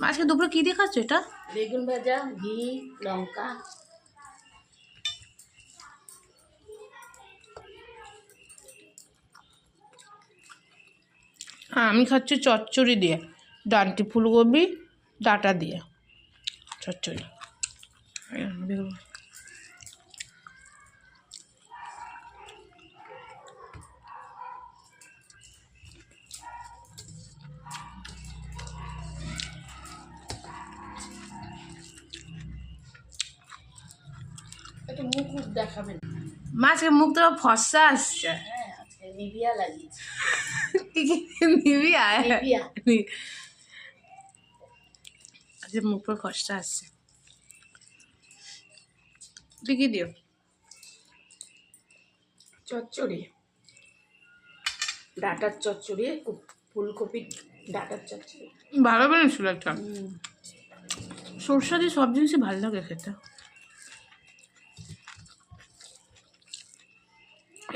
আজকে দুপুরে কি দিয়ে খাচ্ছ এটা? বেগুন ভাজা, ঘি, লঙ্কা। আমি খাচ্ছি চচ্চড়ি দিয়ে, ডান্টি ফুলকপি ডাঁটা দিয়ে চচ্চড়ি। একটু মুখ দেখাবেন। মাছকে মুখ তো ফর্সা আসছে। হ্যাঁ, আজকে নিভিয়া লাগিয়েছি। নিবিয়া নিভিয়া। আজকে মুখ পুরো ফর্সা আসছে। তুই কি দিও? চচ্চড়ি, ডাঁটার চচ্চড়ি, ফুলকপি ডাঁটার চচ্চড়ি। ভালো বানিয়েছিল একটা। সরষা দিয়ে সব জিনিসই ভালো লাগে খেতে।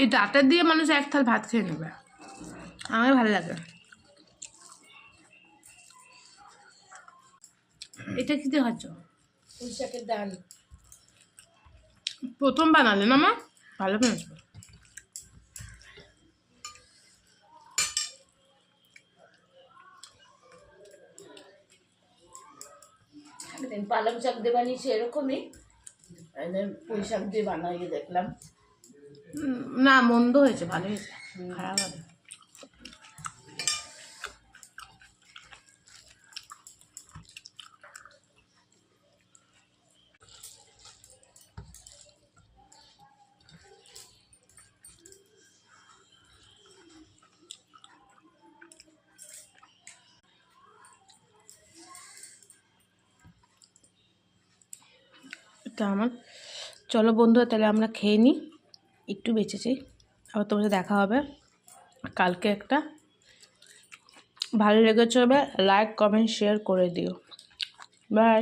এই ডাঁটা দিয়ে মানুষ এক থাল ভাত খেয়ে নেবে, আমার ভালো লাগে। এটা কি দিয়ে খাচ্ছ? পুঁই শাকের ডাল। প্রথম বানালে না মা? ভালো বানিয়েছো। একদিন পালং শাক দিয়ে বানিয়েছি এরকমই, পুঁই শাক দিয়ে বানাইয়ে দেখলাম। না, মন্দ হয়েছে, ভালো হয়েছে, খারাপ হবে। তা আমার চলো বন্ধুরা, তাহলে আমরা খেয়ে নিই, একটু বেঁচেছি। আবার তোমার সাথে দেখা হবে কালকে একটা। ভালো লেগেছে হবে লাইক কমেন্ট শেয়ার করে দিও। বাই।